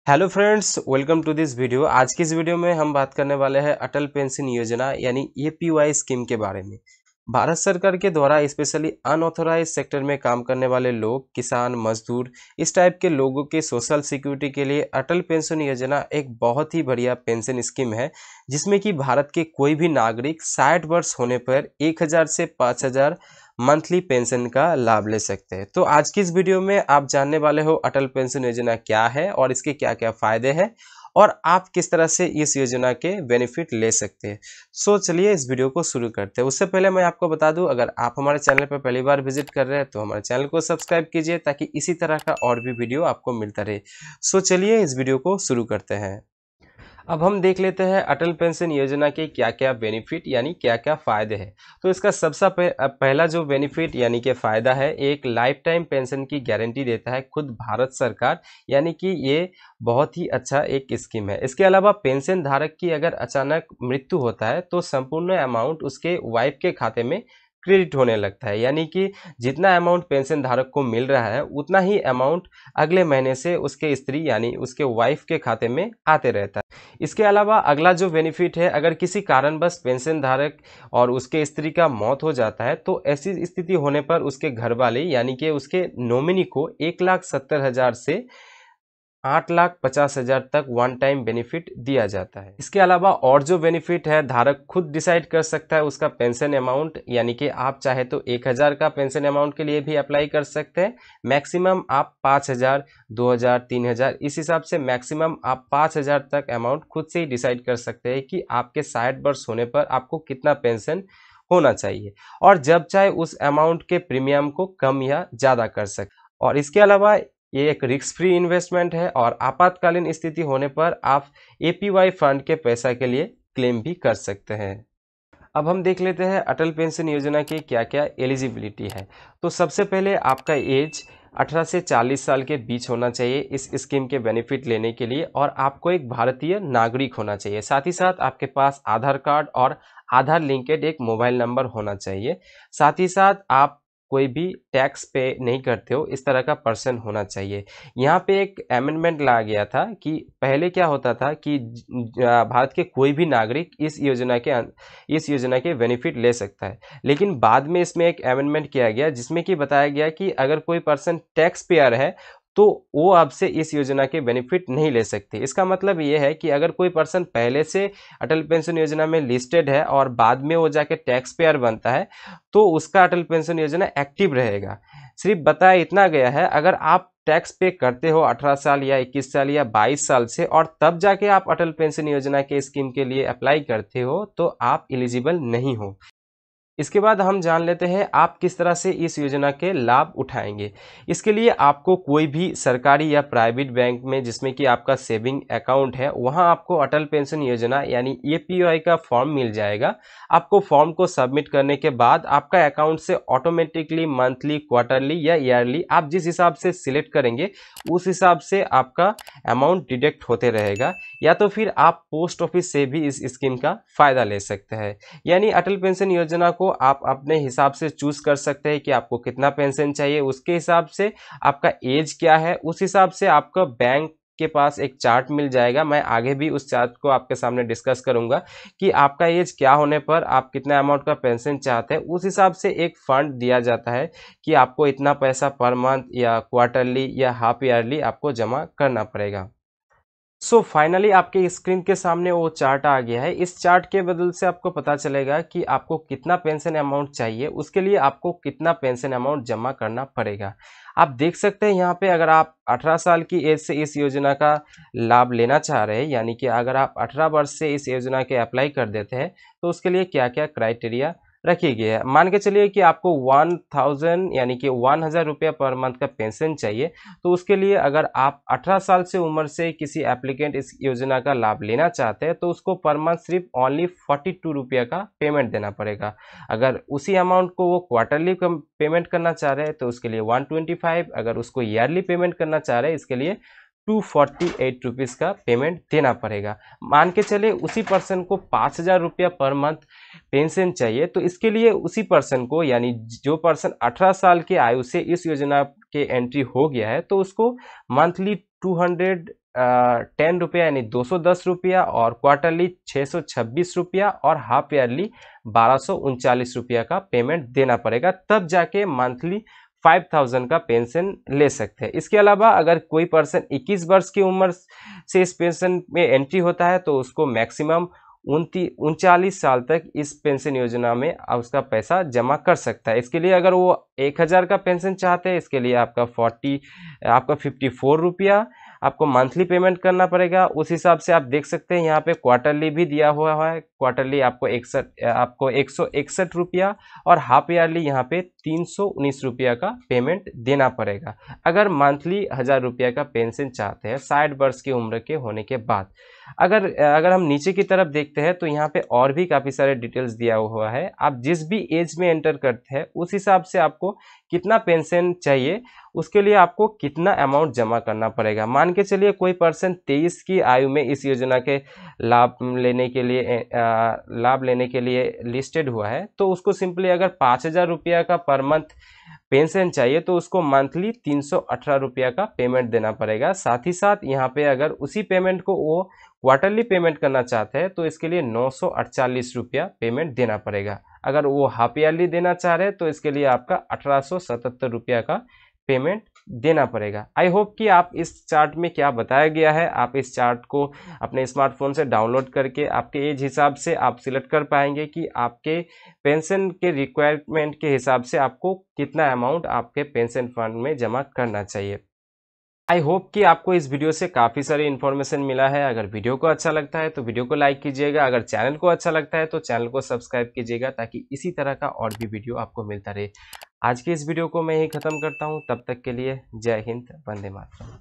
Hello friends, welcome to this video. आज की इस वीडियो में हम बात करने वाले हैं अटल पेंशन योजना यानी एपीवाई स्कीम के बारे में। भारत सरकार के द्वारा स्पेशली अनऑथोराइज सेक्टर में काम करने वाले लोग, किसान, मजदूर, इस टाइप के लोगों के सोशल सिक्योरिटी के लिए अटल पेंशन योजना एक बहुत ही बढ़िया पेंशन स्कीम है, जिसमें कि भारत के कोई भी नागरिक 60 वर्ष होने पर 1000 से 5000 मंथली पेंशन का लाभ ले सकते हैं। तो आज की इस वीडियो में आप जानने वाले हो अटल पेंशन योजना क्या है और इसके क्या क्या फायदे हैं और आप किस तरह से इस योजना के बेनिफिट ले सकते हैं। सो चलिए इस वीडियो को शुरू करते हैं। उससे पहले मैं आपको बता दूं, अगर आप हमारे चैनल पर पहली बार विजिट कर रहे हैं तो हमारे चैनल को सब्सक्राइब कीजिए ताकि इसी तरह का और भी वीडियो आपको मिलता रहे। सो चलिए इस वीडियो को शुरू करते हैं। अब हम देख लेते हैं अटल पेंशन योजना के क्या क्या बेनिफिट यानी क्या क्या फायदे हैं। तो इसका सबसे पहला जो बेनिफिट यानी कि फायदा है, एक लाइफ टाइम पेंशन की गारंटी देता है खुद भारत सरकार, यानी कि ये बहुत ही अच्छा एक स्कीम है। इसके अलावा पेंशन धारक की अगर अचानक मृत्यु होता है तो संपूर्ण अमाउंट उसके वाइफ के खाते में क्रेडिट होने लगता है, यानी कि जितना अमाउंट पेंशन धारक को मिल रहा है उतना ही अमाउंट अगले महीने से उसके स्त्री यानी उसके वाइफ के खाते में आते रहता है। इसके अलावा अगला जो बेनिफिट है, अगर किसी कारणवश पेंशन धारक और उसके स्त्री का मौत हो जाता है तो ऐसी स्थिति होने पर उसके घर वाले यानी कि उसके नॉमिनी को 1,70,000 से 8,50,000 तक वन टाइम बेनिफिट दिया जाता है। इसके अलावा और जो बेनिफिट है, धारक खुद डिसाइड कर सकता है उसका पेंशन अमाउंट, यानी कि आप चाहे तो 1,000 का पेंशन अमाउंट के लिए भी अप्लाई कर सकते हैं। मैक्सिमम आप 5,000, 2,000, 3,000 इस हिसाब से मैक्सिमम आप 5,000 तक अमाउंट खुद से ही डिसाइड कर सकते हैं कि आपके 60 वर्ष होने पर आपको कितना पेंशन होना चाहिए, और जब चाहे उस अमाउंट के प्रीमियम को कम या ज़्यादा कर सकते। और इसके अलावा ये एक रिस्क फ्री इन्वेस्टमेंट है और आपातकालीन स्थिति होने पर आप एपीवाई फंड के पैसा के लिए क्लेम भी कर सकते हैं। अब हम देख लेते हैं अटल पेंशन योजना की क्या क्या एलिजिबिलिटी है। तो सबसे पहले आपका एज 18 से 40 साल के बीच होना चाहिए इस स्कीम के बेनिफिट लेने के लिए, और आपको एक भारतीय नागरिक होना चाहिए। साथ ही साथ आपके पास आधार कार्ड और आधार लिंकेड एक मोबाइल नंबर होना चाहिए। साथ ही साथ आप कोई भी टैक्स पे नहीं करते हो, इस तरह का पर्सन होना चाहिए। यहाँ पे एक अमेंडमेंट लाया गया था कि पहले क्या होता था कि भारत के कोई भी नागरिक इस योजना के बेनिफिट ले सकता है, लेकिन बाद में इसमें एक अमेंडमेंट किया गया जिसमें कि बताया गया कि अगर कोई पर्सन टैक्स पेयर है तो वो आपसे इस योजना के बेनिफिट नहीं ले सकते। इसका मतलब ये है कि अगर कोई पर्सन पहले से अटल पेंशन योजना में लिस्टेड है और बाद में वो जाके टैक्स पेयर बनता है तो उसका अटल पेंशन योजना एक्टिव रहेगा। सिर्फ बताया इतना गया है, अगर आप टैक्स पे करते हो 18 साल या 21 साल या 22 साल से और तब जाके आप अटल पेंशन योजना के स्कीम के लिए अप्लाई करते हो तो आप एलिजिबल नहीं हो। इसके बाद हम जान लेते हैं आप किस तरह से इस योजना के लाभ उठाएंगे। इसके लिए आपको कोई भी सरकारी या प्राइवेट बैंक में जिसमें कि आपका सेविंग अकाउंट है, वहां आपको अटल पेंशन योजना यानी एपीवाई का फॉर्म मिल जाएगा। आपको फॉर्म को सबमिट करने के बाद आपका अकाउंट से ऑटोमेटिकली मंथली, क्वार्टरली या ईयरली आप जिस हिसाब से सिलेक्ट करेंगे उस हिसाब से आपका अमाउंट डिडक्ट होते रहेगा, या तो फिर आप पोस्ट ऑफिस से भी इस स्कीम का फायदा ले सकते हैं। यानी अटल पेंशन योजना को आप अपने हिसाब से चूज कर सकते हैं कि आपको कितना पेंशन चाहिए, उसके हिसाब से आपका एज क्या है, उस हिसाब से आपका बैंक के पास एक चार्ट मिल जाएगा। मैं आगे भी उस चार्ट को आपके सामने डिस्कस करूंगा कि आपका एज क्या होने पर आप कितना अमाउंट का पेंशन चाहते हैं। उस हिसाब से एक फंड दिया जाता है कि आपको इतना पैसा पर मंथ या क्वार्टरली या हाफ ईयरली आपको जमा करना पड़ेगा। सो फाइनली आपके स्क्रीन के सामने वो चार्ट आ गया है। इस चार्ट के बदल से आपको पता चलेगा कि आपको कितना पेंशन अमाउंट चाहिए, उसके लिए आपको कितना पेंशन अमाउंट जमा करना पड़ेगा। आप देख सकते हैं यहाँ पे, अगर आप 18 साल की एज से इस योजना का लाभ लेना चाह रहे हैं, यानी कि अगर आप 18 वर्ष से इस योजना के अप्लाई कर देते हैं तो उसके लिए क्या क्या क्राइटेरिया रखी गई है। मान के चलिए कि आपको 1000 यानी कि 1000 रुपया पर मंथ का पेंशन चाहिए, तो उसके लिए अगर आप 18 साल से उम्र से किसी एप्लीकेंट इस योजना का लाभ लेना चाहते हैं तो उसको पर मंथ सिर्फ ओनली 42 रुपया का पेमेंट देना पड़ेगा। अगर उसी अमाउंट को वो क्वार्टरली पेमेंट करना चाह रहे हैं तो उसके लिए 125, अगर उसको ईयरली पेमेंट करना चाह रहे हैं इसके लिए 248 रुपीज़ का पेमेंट देना पड़ेगा। मान के चले उसी पर्सन को 5,000 रुपया पर मंथ पेंशन चाहिए, तो इसके लिए उसी पर्सन को यानी जो पर्सन 18 साल की आयु से इस योजना के एंट्री हो गया है तो उसको मंथली ₹10 यानी 210 रुपया, और क्वार्टरली 626 रुपया, और हाफ ईयरली 1239 रुपया का पेमेंट देना पड़ेगा, तब जाके मंथली 5000 का पेंशन ले सकते हैं। इसके अलावा अगर कोई पर्सन 21 वर्ष की उम्र से इस पेंशन में एंट्री होता है तो उसको मैक्सिमम 39 साल तक इस पेंशन योजना में उसका पैसा जमा कर सकता है। इसके लिए अगर वो 1000 का पेंशन चाहते हैं, इसके लिए आपका 54 रुपया आपको मंथली पेमेंट करना पड़ेगा। उस हिसाब से आप देख सकते हैं यहाँ पे क्वार्टरली भी दिया हुआ है। क्वार्टरली आपको 161 रुपया, और हाफ ईयरली यहाँ पे 319 रुपया का पेमेंट देना पड़ेगा अगर मंथली 1000 रुपया का पेंशन चाहते हैं 60 वर्ष की उम्र के होने के बाद। अगर हम नीचे की तरफ देखते हैं तो यहाँ पे और भी काफ़ी सारे डिटेल्स दिया हुआ है। आप जिस भी एज में एंटर करते हैं उस हिसाब से आपको कितना पेंशन चाहिए, उसके लिए आपको कितना अमाउंट जमा करना पड़ेगा। मान के चलिए कोई पर्सन 23 की आयु में इस योजना के लाभ लेने के लिए लिस्टेड हुआ है, तो उसको सिंपली अगर 5000 रुपया का पर मंथ पेंशन चाहिए तो उसको मंथली 318 रुपया का पेमेंट देना पड़ेगा। साथ ही साथ यहाँ पे अगर उसी पेमेंट को वो क्वार्टरली पेमेंट करना चाहते हैं तो इसके लिए 948 रुपया पेमेंट देना पड़ेगा। अगर वो हाफ ईयरली देना चाह रहे हैं तो इसके लिए आपका 1877 रुपया का पेमेंट देना पड़ेगा। आई होप कि आप इस चार्ट में क्या बताया गया है, आप इस चार्ट को अपने स्मार्टफोन से डाउनलोड करके आपके एज हिसाब से आप सिलेक्ट कर पाएंगे कि आपके पेंशन के रिक्वायरमेंट के हिसाब से आपको कितना अमाउंट आपके पेंशन फंड में जमा करना चाहिए। आई होप कि आपको इस वीडियो से काफ़ी सारी इन्फॉर्मेशन मिला है। अगर वीडियो को अच्छा लगता है तो वीडियो को लाइक कीजिएगा, अगर चैनल को अच्छा लगता है तो चैनल को सब्सक्राइब कीजिएगा, ताकि इसी तरह का और भी वीडियो आपको मिलता रहे। आज के इस वीडियो को मैं यही ख़त्म करता हूँ, तब तक के लिए जय हिंद, वंदे मातरम।